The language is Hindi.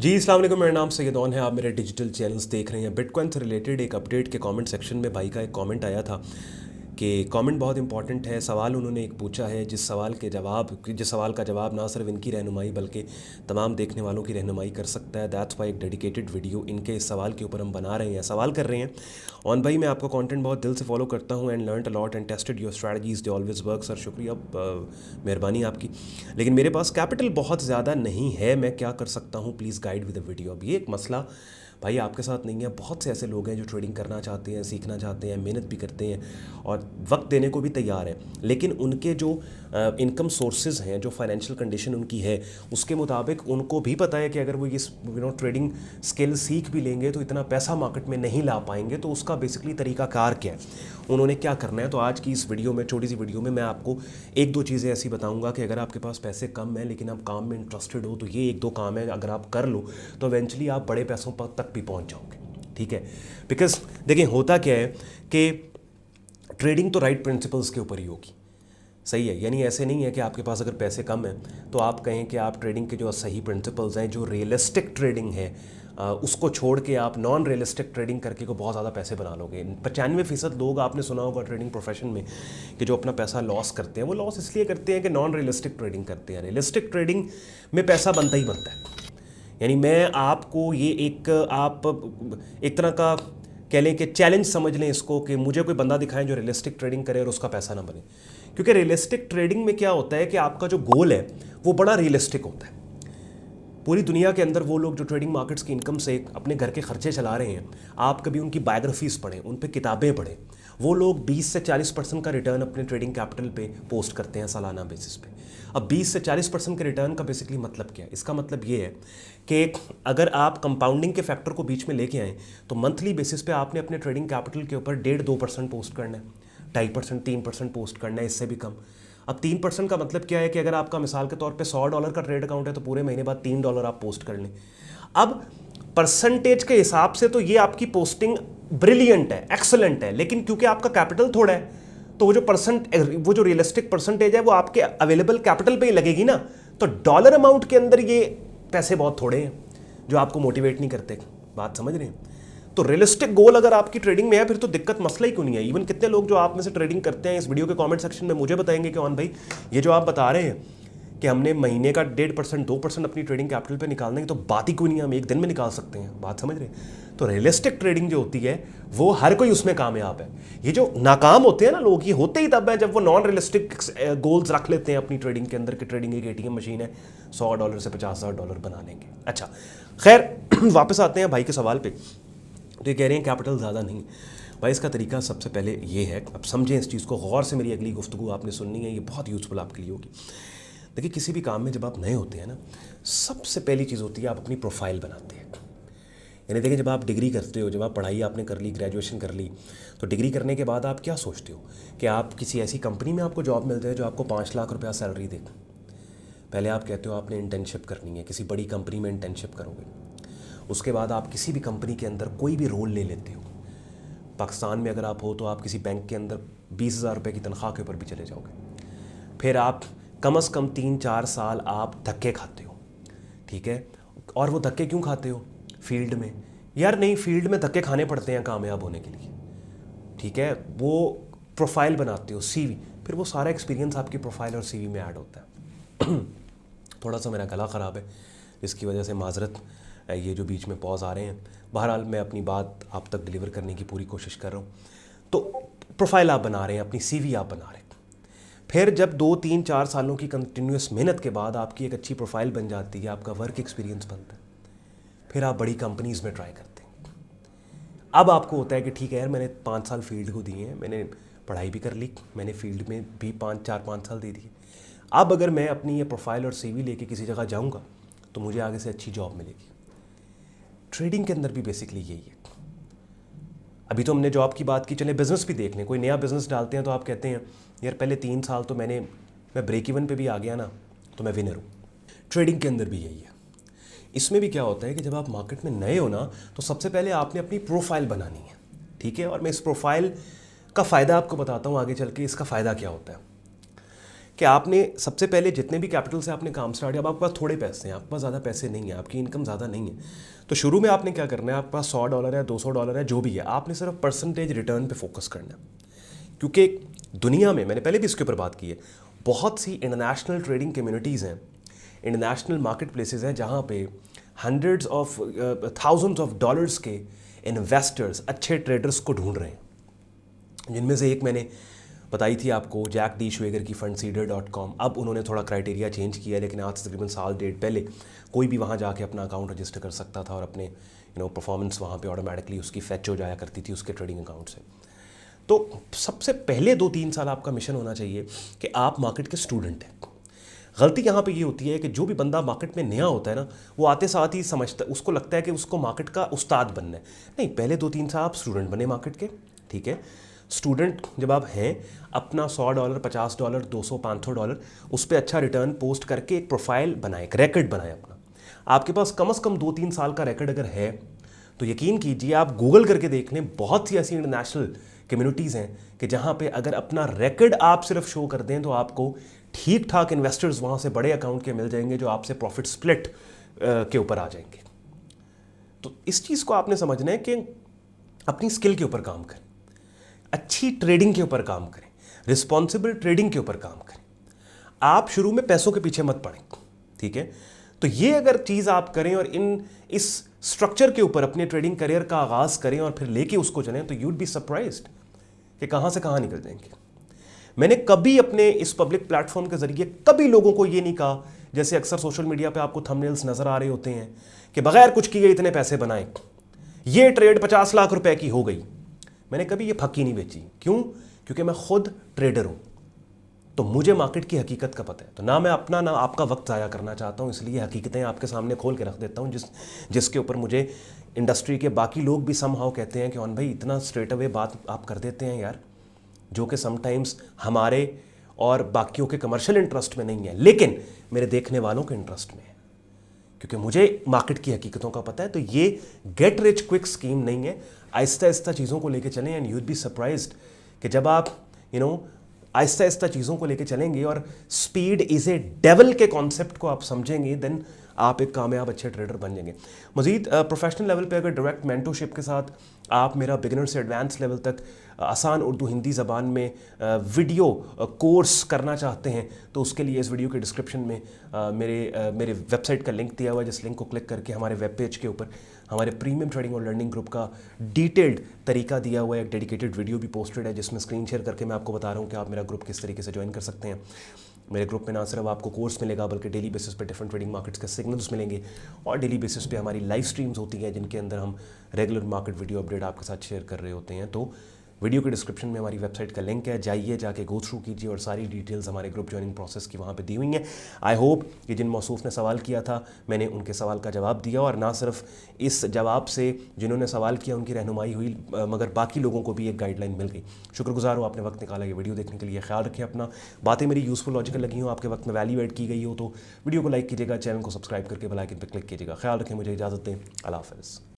जी अस्सलाम वालेकुम, मेरा नाम सैयद ऑन है। आप मेरे डिजिटल चैनल्स देख रहे हैं। बिटकॉइन से रिलेटेड एक अपडेट के कमेंट सेक्शन में भाई का एक कमेंट आया था कि कमेंट बहुत इंपॉर्टेंट है। सवाल उन्होंने एक पूछा है जिस सवाल का जवाब ना सिर्फ इनकी रहनुमाई बल्कि तमाम देखने वालों की रहनुमाई कर सकता है। दैट्स वाई एक डेडिकेटेड वीडियो इनके इस सवाल के ऊपर हम बना रहे हैं। सवाल कर रहे हैं, ऑन भाई मैं आपका कंटेंट बहुत दिल से फॉलो करता हूँ and learn a lot and tested your strategies they always work. Sir शुक्रिया, मेहरबानी आपकी, लेकिन मेरे पास कैपिटल बहुत ज़्यादा नहीं है, मैं क्या कर सकता हूँ, please guide with the video. अब ये एक मसला भाई आपके साथ नहीं है। बहुत से ऐसे लोग हैं जो ट्रेडिंग करना चाहते हैं, सीखना चाहते हैं, मेहनत भी करते हैं और वक्त देने को भी तैयार हैं, लेकिन उनके जो इनकम सोर्सेज हैं, जो फाइनेंशियल कंडीशन उनकी है, उसके मुताबिक उनको भी पता है कि अगर वो ये ट्रेडिंग स्किल सीख भी लेंगे तो इतना पैसा मार्केट में नहीं ला पाएंगे। तो उसका बेसिकली तरीकाकार क्या है, उन्होंने क्या करना है। तो आज की इस वीडियो में, छोटी सी वीडियो में, मैं आपको एक दो चीज़ें ऐसी बताऊंगा कि अगर आपके पास पैसे कम हैं लेकिन आप काम में इंटरेस्टेड हो तो ये एक दो काम है, अगर आप कर लो तो इवेंचुअली आप बड़े पैसों तक भी पहुंच जाओगे। ठीक है, बिकॉज देखिए होता क्या है कि ट्रेडिंग तो राइट प्रिंसिपल्स के ऊपर ही होगी, सही है। यानी ऐसे नहीं है कि आपके पास अगर पैसे कम हैं तो आप कहें कि आप ट्रेडिंग के जो सही प्रिंसिपल्स हैं, जो रियलिस्टिक ट्रेडिंग है, उसको छोड़ के आप नॉन रियलिस्टिक ट्रेडिंग करके को बहुत ज़्यादा पैसे बना लोगे। 95% लोग आपने सुना होगा ट्रेडिंग प्रोफेशन में कि जो अपना पैसा लॉस करते हैं वो लॉस इसलिए करते हैं कि नॉन रियलिस्टिक ट्रेडिंग करते हैं। रियलिस्टिक ट्रेडिंग में पैसा बनता ही बनता है। यानी मैं आपको ये एक तरह का कह लें कि चैलेंज समझ लें इसको, कि मुझे कोई बंदा दिखाएं जो रियलिस्टिक ट्रेडिंग करे और उसका पैसा ना बने। क्योंकि रियलिस्टिक ट्रेडिंग में क्या होता है कि आपका जो गोल है वो बड़ा रियलिस्टिक होता है। पूरी दुनिया के अंदर वो लोग जो ट्रेडिंग मार्केट्स की इनकम से अपने घर के खर्चे चला रहे हैं, आप कभी उनकी बायोग्राफीज़ पढ़ें, उन पे किताबें पढ़ें। वो लोग 20 से 40% का रिटर्न अपने ट्रेडिंग कैपिटल पे पोस्ट करते हैं सालाना बेसिस पे। अब 20 से 40% के रिटर्न का बेसिकली मतलब क्या है? इसका मतलब ये है कि अगर आप कंपाउंडिंग के फैक्टर को बीच में लेके आएँ तो मंथली बेसिस पे आपने अपने ट्रेडिंग कैपिटल के ऊपर 1.5-2% पोस्ट करना है, 2.5% 3% पोस्ट करना है, इससे भी कम। अब 3% का मतलब क्या है कि अगर आपका मिसाल के तौर पे $100 का ट्रेड अकाउंट है तो पूरे महीने बाद $3 आप पोस्ट कर लें। अब परसेंटेज के हिसाब से तो ये आपकी पोस्टिंग ब्रिलियंट है, एक्सलेंट है, लेकिन क्योंकि आपका कैपिटल थोड़ा है तो वो जो रियलिस्टिक परसेंटेज है वो आपके अवेलेबल कैपिटल पे ही लगेगी ना। तो डॉलर अमाउंट के अंदर ये पैसे बहुत थोड़े हैं जो आपको मोटिवेट नहीं करते। बात समझ रहे हैं? तो रियलिस्टिक गोल अगर आपकी ट्रेडिंग में है फिर तो दिक्कत मसला ही क्यों नहीं है। इवन कितने लोग जो आप में से ट्रेडिंग करते हैं इस वीडियो के कमेंट सेक्शन में मुझे बताएंगे कि ऑन भाई ये जो आप बता रहे हैं कि हमने महीने का 1.5% 2% अपनी ट्रेडिंग कैपिटल पे निकालने की, तो बात ही क्यों नहीं है, हम एक दिन में निकाल सकते हैं। बात समझ रहे हैं? तो रियलिस्टिक ट्रेडिंग जो होती है वो हर कोई उसमें कामयाब है। ये जो नाकाम होते हैं ना लोग, ये होते ही तब है जब वो नॉन रियलिस्टिक गोल्स रख लेते हैं अपनी ट्रेडिंग के अंदर कि ट्रेडिंग एक ATM मशीन है, $100 से $50,000 बना लेंगे। अच्छा खैर वापस आते हैं भाई के सवाल पे। तो ये कह रहे हैं कैपिटल ज़्यादा नहीं भाई। इसका तरीका सबसे पहले ये है, अब समझें इस चीज़ को गौर से, मेरी अगली गुफ्तगू आपने सुननी है, ये बहुत यूज़फुल आपके लिए होगी। देखिए किसी भी काम में जब आप नए होते हैं ना, सबसे पहली चीज़ होती है आप अपनी प्रोफाइल बनाते हैं। यानी देखिए जब आप डिग्री करते हो, जब आप पढ़ाई आपने कर ली, ग्रेजुएशन कर ली, तो डिग्री करने के बाद आप क्या सोचते हो कि आप किसी ऐसी कंपनी में आपको जॉब मिल जाए जो आपको 5 लाख रुपया सैलरी दे। पहले आप कहते हो आपने इंटर्नशिप करनी है, किसी बड़ी कंपनी में इंटर्नशिप करोगे। उसके बाद आप किसी भी कंपनी के अंदर कोई भी रोल ले लेते हो। पाकिस्तान में अगर आप हो तो आप किसी बैंक के अंदर 20,000 रुपये की तनख्वाह के ऊपर भी चले जाओगे। फिर आप कम से कम 3-4 साल आप धक्के खाते हो, ठीक है। और वो धक्के क्यों खाते हो? फील्ड में, यार नहीं, फील्ड में धक्के खाने पड़ते हैं कामयाब होने के लिए, ठीक है। वो प्रोफाइल बनाते हो, CV, फिर वो सारा एक्सपीरियंस आपकी प्रोफाइल और CV में ऐड होता है। थोड़ा सा मेरा गला ख़राब है, इसकी वजह से माजरत, ये जो बीच में पॉज आ रहे हैं। बहरहाल मैं अपनी बात आप तक डिलीवर करने की पूरी कोशिश कर रहा हूँ। तो प्रोफाइल आप बना रहे हैं, अपनी CV आप बना रहे हैं। फिर जब 2-3-4 सालों की कंटिन्यूस मेहनत के बाद आपकी एक अच्छी प्रोफाइल बन जाती है, आपका वर्क एक्सपीरियंस बनता है, फिर आप बड़ी कंपनीज़ में ट्राई करते हैं। अब आपको होता है कि ठीक है यार, मैंने 5 साल फील्ड को दिए हैं, मैंने पढ़ाई भी कर ली, मैंने फील्ड में भी 5 साल दे दिए। अब अगर मैं अपनी ये प्रोफाइल और CV लेके किसी जगह जाऊँगा तो मुझे आगे से अच्छी जॉब मिलेगी। ट्रेडिंग के अंदर भी बेसिकली यही है। अभी तो हमने जॉब की बात की, चले बिज़नेस भी देख लें। कोई नया बिज़नेस डालते हैं तो आप कहते हैं यार पहले 3 साल तो मैं ब्रेक इवन पे भी आ गया ना तो मैं विनर हूँ। ट्रेडिंग के अंदर भी यही है। इसमें भी क्या होता है कि जब आप मार्केट में नए हो ना तो सबसे पहले आपने अपनी प्रोफाइल बनानी है, ठीक है। और मैं इस प्रोफाइल का फ़ायदा आपको बताता हूँ आगे चल के, इसका फ़ायदा क्या होता है। कि आपने सबसे पहले जितने भी कैपिटल से आपने काम स्टार्ट किया, अब आपके पास थोड़े पैसे हैं, आपके पास ज़्यादा पैसे नहीं है, आपकी इनकम ज़्यादा नहीं है, तो शुरू में आपने क्या करना है, आपके पास $100 है, $200 है, जो भी है, आपने सिर्फ परसेंटेज रिटर्न पे फोकस करना है। क्योंकि दुनिया में, मैंने पहले भी इसके ऊपर बात की है, बहुत सी इंटरनेशनल ट्रेडिंग कम्युनिटीज़ हैं, इंटरनेशनल मार्केट प्लेसेस हैं, जहाँ पे hundreds of thousands of dollars के इन्वेस्टर्स अच्छे ट्रेडर्स को ढूंढ रहे हैं, जिनमें से एक मैंने बताई थी आपको, जैक डी श्वेगर की fundseeder.com। अब उन्होंने थोड़ा क्राइटेरिया चेंज किया, लेकिन आज से तकरीबन साल डेढ़ पहले कोई भी वहाँ जाके अपना अकाउंट रजिस्टर कर सकता था और अपने परफॉर्मेंस वहाँ पे ऑटोमेटिकली उसकी फैच हो जाया करती थी उसके ट्रेडिंग अकाउंट से। तो सबसे पहले 2-3 साल आपका मिशन होना चाहिए कि आप मार्केट के स्टूडेंट हैं। गलती यहाँ पे ये होती है कि जो भी बंदा मार्केट में नया होता है ना, वो आते साथ ही समझता, उसको लगता है कि उसको मार्केट का उस्ताद बनना है। नहीं, पहले 2-3 साल आप स्टूडेंट बने मार्केट के, ठीक है। स्टूडेंट जब आप हैं, अपना $100, $50, $200, $500 उस पर अच्छा रिटर्न पोस्ट करके एक प्रोफाइल बनाए, एक रिकॉर्ड बनाए अपना। आपके पास कम से कम 2-3 साल का रिकॉर्ड अगर है तो यकीन कीजिए, आप गूगल करके देख लें, बहुत सी ऐसी इंटरनेशनल कम्युनिटीज़ हैं कि जहाँ पे अगर अपना रिकॉर्ड आप सिर्फ शो कर दें तो आपको ठीक ठाक इन्वेस्टर्स वहाँ से बड़े अकाउंट के मिल जाएंगे जो आपसे प्रॉफिट स्प्लिट के ऊपर आ जाएंगे। तो इस चीज़ को आपने समझना है कि अपनी स्किल के ऊपर काम करें, अच्छी ट्रेडिंग के ऊपर काम करें, रिस्पॉन्सिबल ट्रेडिंग के ऊपर काम करें। आप शुरू में पैसों के पीछे मत पड़ें, ठीक है। तो ये अगर चीज़ आप करें और इस स्ट्रक्चर के ऊपर अपने ट्रेडिंग करियर का आगाज़ करें और फिर लेके उसको चलें, तो यूड बी सरप्राइज्ड कि कहाँ से कहाँ निकल जाएंगे। मैंने कभी अपने इस पब्लिक प्लेटफॉर्म के ज़रिए कभी लोगों को ये नहीं कहा, जैसे अक्सर सोशल मीडिया पे आपको थंबनेल्स नज़र आ रहे होते हैं कि बगैर कुछ किए इतने पैसे बनाए, ये ट्रेड 50 लाख रुपए की हो गई। मैंने कभी ये फक्की नहीं बेची। क्यों? क्योंकि मैं खुद ट्रेडर हूँ, तो मुझे मार्केट की हकीकत का पता है। तो ना मैं अपना ना आपका वक्त ज़ाया करना चाहता हूँ, इसलिए हकीकतें आपके सामने खोल के रख देता हूँ, जिसके ऊपर मुझे इंडस्ट्री के बाकी लोग भी समहाउ कहते हैं कि ऑन भाई इतना स्ट्रेट अवे बात आप कर देते हैं यार, जो कि समटाइम्स हमारे और बाकियों के कमर्शियल इंटरेस्ट में नहीं है, लेकिन मेरे देखने वालों के इंटरेस्ट में है, क्योंकि मुझे मार्केट की हकीकतों का पता है। तो ये गेट रिच क्विक स्कीम नहीं है, आहिस्ता आहिस्ता चीज़ों को लेके चलें। एंड यूड बी सरप्राइज्ड कि जब आप आहिस्ता आहिस्ता चीज़ों को लेके चलेंगे और स्पीड इज़ ए डेवल के कॉन्सेप्ट को आप समझेंगे, देन आप एक कामयाब अच्छे ट्रेडर बन जाएंगे। मज़ीद प्रोफेशनल लेवल पे अगर डायरेक्ट मेंटरशिप के साथ आप मेरा बिगिनर से एडवांस लेवल तक आसान उर्दू हिंदी ज़बान में वीडियो कोर्स करना चाहते हैं, तो उसके लिए इस वीडियो के डिस्क्रिप्शन में मेरे वेबसाइट का लिंक दिया हुआ है, जिस लिंक को क्लिक करके हमारे वेब पेज के ऊपर हमारे प्रीमियम ट्रेडिंग और लर्निंग ग्रुप का डिटेल्ड तरीका दिया हुआ है। एक डेडिकेटेड वीडियो भी पोस्टेड है, जिसमें स्क्रीन शेयर करके मैं आपको बता रहा हूँ कि आप मेरा ग्रुप किस तरीके से ज्वाइन कर सकते हैं। मेरे ग्रुप में ना सिर्फ आपको कोर्स मिलेगा, बल्कि डेली बेसिस पे डिफरेंट ट्रेडिंग मार्केट्स के सिग्नल्स मिलेंगे, और डेली बेसिस पे हमारी लाइव स्ट्रीम्स होती हैं, जिनके अंदर हम रेगुलर मार्केट वीडियो अपडेट आपके साथ शेयर कर रहे होते हैं। तो वीडियो के डिस्क्रिप्शन में हमारी वेबसाइट का लिंक है, जाइए जाके गो थ्रू कीजिए, और सारी डिटेल्स हमारे ग्रुप ज्वाइनिंग प्रोसेस की वहाँ पे दी हुई हैं। आई होप कि जिन मौसूफ ने सवाल किया था, मैंने उनके सवाल का जवाब दिया, और ना सिर्फ इस जवाब से जिन्होंने सवाल किया उनकी रहनुमाई हुई, मगर बाकी लोगों को भी एक गाइडलाइन मिल गई। शुक्रगुजार हो आपने वक्त निकाला ये वीडियो देखने के लिए। ख्याल रखें अपना, बातें मेरी यूज़फुल लॉजिकल लगी हो, आपके वक्त में वैल्यू ऐड की गई हो, तो वीडियो को लाइक कीजिएगा, चैनल को सब्सक्राइब करके बेल आइकन पर क्लिक कीजिएगा। ख्याल रखें, मुझे इजाज़त दें। अल्लाह हाफ़िज़।